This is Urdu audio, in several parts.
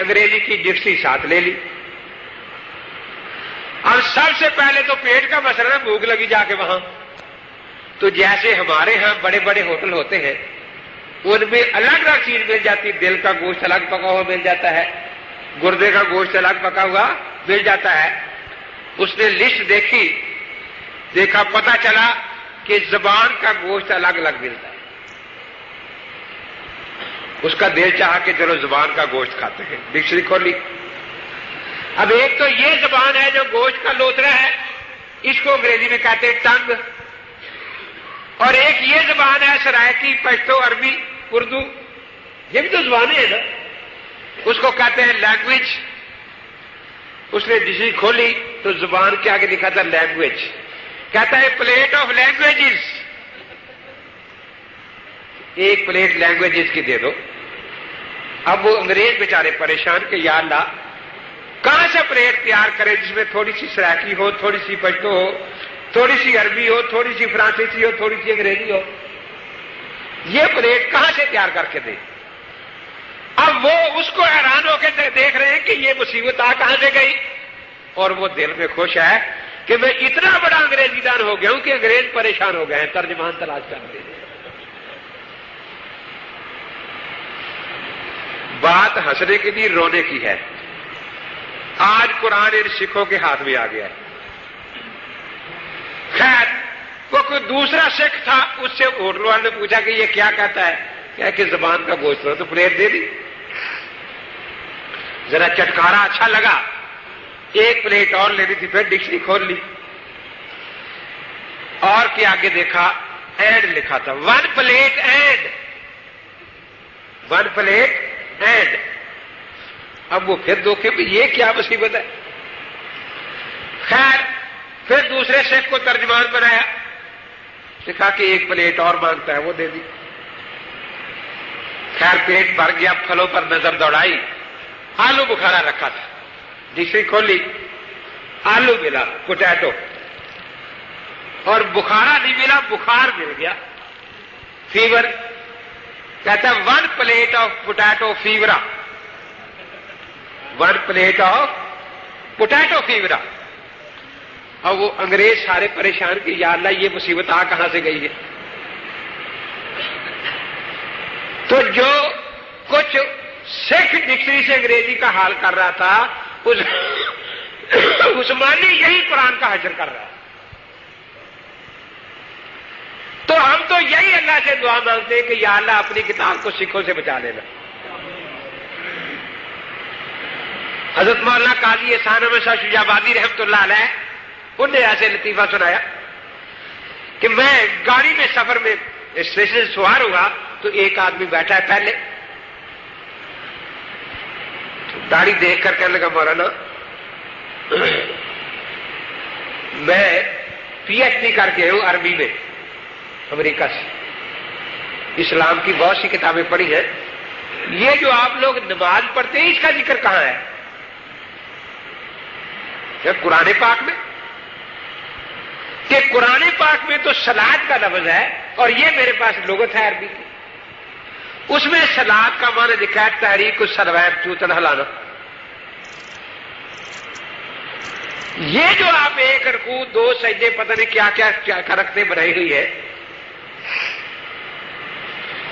انگریزی کی ڈکشنری ساتھ لے لی. اب سب سے پہلے تو پیٹ کا مسئلہ نا، بھوک لگی جا کے وہاں. تو جیسے ہمارے ہاں بڑے بڑے ہوٹل ہوتے ہیں ان میں الگ الگ چیز مل جاتی ہے، دل کا گوشت الگ پکا ہوا مل جاتا ہے، گردے کا گوشت الگ پکا ہوا مل جاتا ہے. اس نے لسٹ دیکھی، دیکھا پتا چلا کہ زبان کا گوشت الگ الگ ملتا ہے. اس کا دل چاہا کہ چلو زبان کا گوشت کھاتے ہیں، ڈکشنری کھولی. اب ایک تو یہ زبان ہے جو گوشت کا لوترا ہے، اس کو انگریزی میں کہتے ہیں ٹنگ، اور ایک یہ زبان ہے سرائکی، پشتو، عربی، اردو، یہ بھی تو زبانیں ہیں نا، اس کو کہتے ہیں لینگویج. اس نے ڈکشنری کھولی تو زبان کے آگے لکھا تھا لینگویج. کہتا ہے پلیٹ آف لینگویجز، ایک پلیٹ لینگویجز کی دے دو. اب وہ انگریز بیچارے پریشان کہ یا اللہ کہاں سے پلیٹ تیار کرے جس میں تھوڑی سی سرائکی ہو، تھوڑی سی پشتو ہو، تھوڑی سی عربی ہو، تھوڑی سی فرانسیسی ہو، تھوڑی سی انگریزی ہو. یہ پلیٹ کہاں سے تیار کر کے دے؟ اب وہ اس کو حیران ہو کے دیکھ رہے ہیں کہ یہ مصیبت کہاں سے گئی، اور وہ دل میں خوش ہے کہ میں اتنا بڑا انگریزی دان ہو گیا ہوں کہ انگریز پریشان ہو گئے ہیں، ترجمان تلاش کر رہے ہیں. بات ہنسنے کی نہیں، رونے کی ہے. آج قرآن ان سکھوں کے ہاتھ میں آ گیا ہے. خیر وہ کوئی دوسرا سکھ تھا، اس سے ہوٹل والے نے پوچھا کہ یہ کیا کہتا ہے، کیا کہ زبان کا گوشت ہو، تو پلیٹ دے دی. ذرا چٹکارا اچھا لگا، ایک پلیٹ اور لینی تھی، پھر ڈکشنری کھول لی اور کے آگے دیکھا اینڈ لکھا تھا، 1 پلیٹ اینڈ، 1 پلیٹ اینڈ. اب وہ پھر دھوکے میں یہ کیا مصیبت ہے. خیر پھر دوسرے شیخ کو ترجمان بنایا، لکھا کہ ایک پلیٹ اور مانگتا ہے، وہ دے دی. خیر پیٹ بھر گیا، پھلوں پر نظر دوڑائی، آلو بخارا رکھا تھا. ڈکشنری کھولی، آلو ملا، پوٹیٹو، اور بخارا نہیں ملا، بخار مل گیا، فیور. کہتا ہے 1 پلیٹ آف پوٹیٹو فیورا، 1 پلیٹ آف پوٹیٹو فیورا. اور وہ انگریز سارے پریشان کہ یا اللہ یہ مصیبت کہاں سے گئی ہے. تو جو کچھ سکھ ڈکشنری سے انگریزی کا حال کر رہا تھا، عثمانی یہی قرآن کا حشر کر رہا ہے. تو ہم تو یہی اللہ سے دعا مانگتے ہیں کہ یا اللہ اپنی کتاب کو سکھوں سے بچا لینا. حضرت مولانا قاضی احسان احمد شاہ شجاع آبادی رحمۃ اللہ علیہ، انہوں نے ایسے لطیفہ سنایا کہ میں گاڑی میں سفر میں اسٹیشن سے سوار ہوا تو ایک آدمی بیٹھا ہے پہلے، داڑھی دیکھ کر کہنے لگا مولانا میں PhD کر کے ہوں عربی میں امریکہ سے، اسلام کی بہت سی کتابیں پڑھی ہیں، یہ جو آپ لوگ نماز پڑھتے ہیں اس کا ذکر کہاں ہے؟ قرآن پاک میں، کہ قرآن پاک میں تو صلاۃ کا لفظ ہے اور یہ میرے پاس لغت ہے عربی کی، اس میں صلاۃ کا معنی لکھا ہے تحریک الصلوات چوتن ہلانا. یہ جو آپ ایک رکوع 2 سجدے پتہ نہیں کیا کیا کرکتے بنائی ہوئی ہے،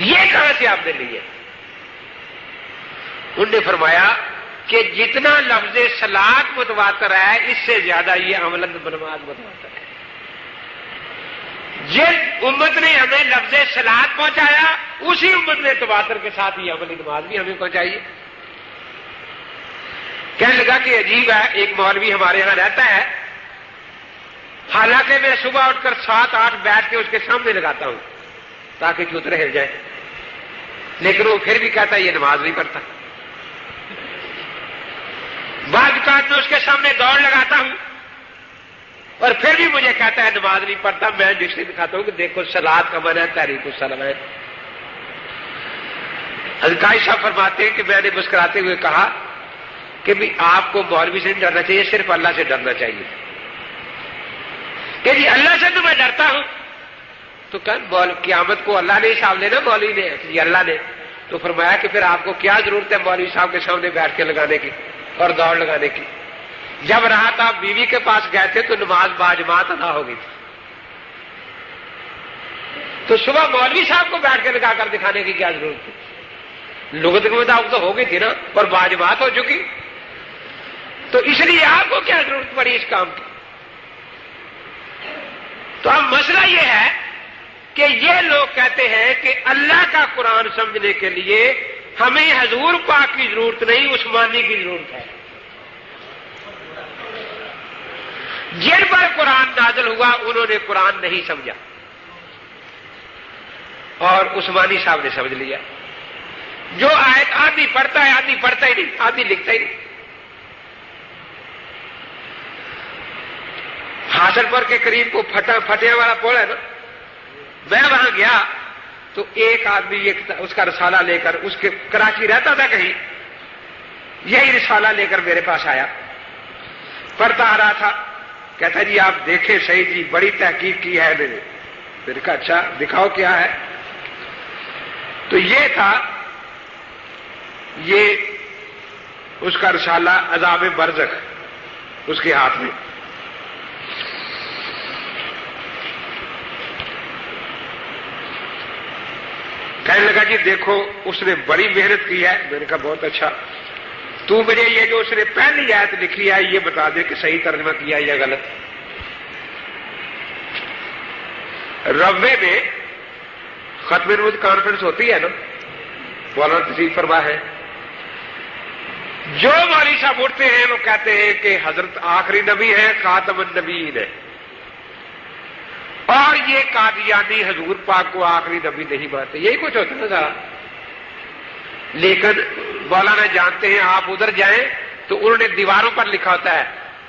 یہ کہاں سے آپ نے لی ہے؟ انہوں نے فرمایا کہ جتنا لفظ صلاۃ متواتر ہے اس سے زیادہ یہ عمل نماز متواتر ہے. جس امت نے ہمیں لفظ صلاۃ پہنچایا اسی امت نے تواتر کے ساتھ یہ عملی نماز بھی ہمیں پہنچائی ہے. کہنے لگا کہ عجیب ہے، ایک مولوی ہمارے ہاں رہتا ہے، حالانکہ میں صبح اٹھ کر 7-8 بیٹھ کے اس کے سامنے لگاتا ہوں تاکہ چوترے ہل جائیں، لیکن وہ پھر بھی کہتا ہے یہ نماز نہیں پڑھتا. بعض اوقات میں اس کے سامنے دوڑ لگاتا ہوں اور پھر بھی مجھے کہتا ہے نماز نہیں پڑھتا. میں ڈکشنری دکھاتا ہوں کہ دیکھو صلاۃ کا معنی ہے تحریک الصلوات. حضرت صاحب فرماتے ہیں کہ میں نے مسکراتے ہوئے کہا کہ بھی آپ کو مولوی سے نہیں ڈرنا چاہیے، صرف اللہ سے ڈرنا چاہیے. کہ جی اللہ سے تو میں ڈرتا ہوں. تو کہ قیامت کو اللہ نے حساب لینا، مولوی نے کہ اللہ نے. تو فرمایا کہ پھر آپ کو کیا ضرورت ہے مولوی صاحب کے سامنے بیٹھ کے لگانے کی اور دوڑ لگانے کی؟ جب رات آپ بیوی کے پاس گئے تھے تو نماز باجماعت ادا ہو گئی تھی، تو صبح مولوی صاحب کو بیٹھ کے لگا کر دکھانے کی کیا ضرورت تھی؟ لغت کے مطابق تو ہو گئی تھی نا، اور باجماعت ہو چکی، تو اس لیے آپ کو کیا ضرورت پڑی اس کام کی؟ تو اب مسئلہ یہ ہے کہ یہ لوگ کہتے ہیں کہ اللہ کا قرآن سمجھنے کے لیے ہمیں حضور پاک کی ضرورت نہیں، عثمانی کی ضرورت ہے۔ جن پر قرآن نازل ہوا انہوں نے قرآن نہیں سمجھا اور عثمانی صاحب نے سمجھ لیا۔ جو آیت آدھی پڑھتا ہے آدھی پڑھتا ہی نہیں، آدھی لکھتا ہی نہیں۔ حاصل پر کے قریب کو پھٹے والا پول ہے نا، میں وہاں گیا تو ایک آدمی اس کا رسالہ لے کر، اس کے کراچی رہتا تھا کہیں، یہی رسالہ لے کر میرے پاس آیا، پڑھتا آ رہا تھا، کہتا جی آپ دیکھیں صحیح جی، بڑی تحقیق کی ہے میں نے کہا اچھا دکھاؤ کیا ہے؟ تو یہ تھا، یہ اس کا رسالہ عذاب برزخ اس کے ہاتھ میں۔ کہنے لگا جی دیکھو اس نے بڑی محنت کی ہے۔ میں نے کہا بہت اچھا، تو مجھے یہ جو اس نے پہلی آیت لکھی ہے یہ بتا دے کہ صحیح ترجمہ کیا یا غلط۔ روے میں ختم نبوت کانفرنس ہوتی ہے نا، مولانا تشریف فرما ہے، جو مولوی صاحب اٹھتے ہیں وہ کہتے ہیں کہ حضرت آخری نبی ہے، خاتم النبیین ہے، اور یہ قادیانی حضور پاک کو آخری نبی نہیں مانتے، یہی کچھ ہوتا ہے نا سارا۔ لیکن مولانا جانتے ہیں، آپ ادھر جائیں تو انہوں نے دیواروں پر لکھا ہوتا ہے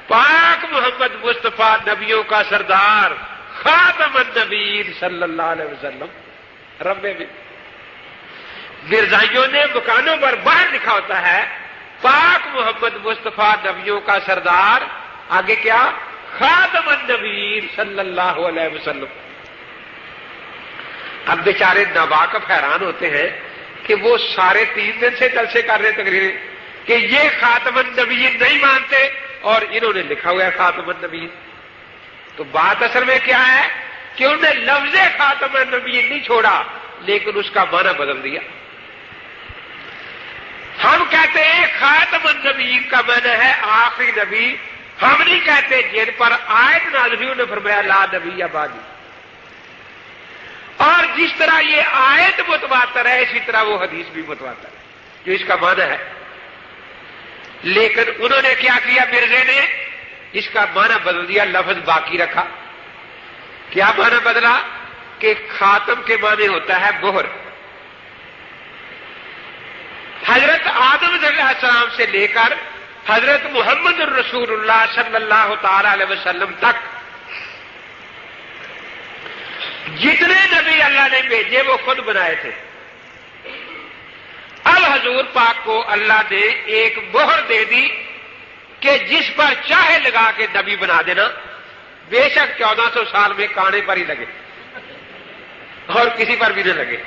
پاک محمد مصطفیٰ نبیوں کا سردار خاتم النبیین صلی اللہ علیہ وسلم۔ ربے میں مرزائیوں نے مکانوں پر باہر لکھا ہوتا ہے پاک محمد مصطفیٰ نبیوں کا سردار، آگے کیا؟ خاتم النبیین صلی اللہ علیہ وسلم۔ اب بیچارے ناواقف حیران ہوتے ہیں کہ وہ سارے 3 دن سے جلسے کر رہے تقریریں کہ یہ خاتم النبیین نہیں مانتے اور انہوں نے لکھا ہوا ہے خاتم النبیین۔ تو بات اصل میں کیا ہے کہ انہوں نے لفظ خاتم النبیین نہیں چھوڑا لیکن اس کا معنی بدل دیا۔ ہم کہتے ہیں خاتم النبیین کا معنی ہے آخری نبی، ہم نہیں کہتے جن پر آیت نازل ہوئی انہوں نے فرمایا لا نبی بعدی۔ اور جس طرح یہ آیت متواتر ہے اسی طرح وہ حدیث بھی متواتر ہے جو اس کا معنی ہے۔ لیکن انہوں نے کیا کیا، مرزے نے اس کا معنی بدل دیا، لفظ باقی رکھا۔ کیا معنی بدلا؟ کہ خاتم کے معنی ہوتا ہے مہر۔ حضرت آدم علیہ السلام سے لے کر حضرت محمد الرسول اللہ صلی اللہ تعالی علیہ وسلم تک جتنے نبی اللہ نے بھیجے وہ خود بنائے تھے۔ اب حضور پاک کو اللہ نے ایک مہر دے دی کہ جس پر چاہے لگا کے نبی بنا دینا، بے شک 1400 سال میں کانے پر ہی لگے اور کسی پر بھی نہ لگے۔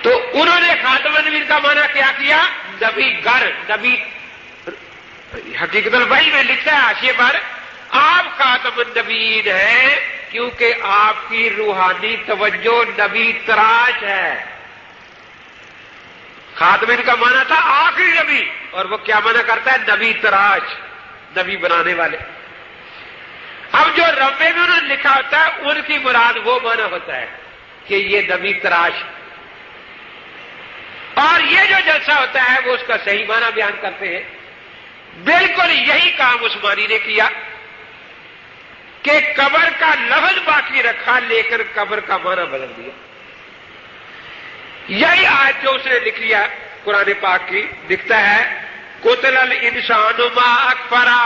تو انہوں نے خاتم النبیین کا معنی کیا کیا؟ نبی گر، نبی حقیقت الوحی میں لکھتا ہے حاشیے پر آپ خاتم النبیین ہیں کیونکہ آپ کی روحانی توجہ نبی تراش ہے۔ خاتم کا معنی تھا آخری نبی، اور وہ کیا معنی کرتا ہے؟ نبی تراش، نبی بنانے والے۔ اب جو ربے میں انہوں نے لکھا ہوتا ہے ان کی مراد وہ معنی ہوتا ہے کہ یہ نبی تراش، اور یہ جو جلسہ ہوتا ہے وہ اس کا صحیح معنی بیان کرتے ہیں۔ بالکل یہی کام عثمانی نے کیا کہ قبر کا لفظ باقی رکھا لیکن قبر کا معنی بدل دیا۔ یہی آیت جو اس نے لکھ لیا قرآن پاک کی، لکھتا ہے قتل الانسان ما اکفرہ،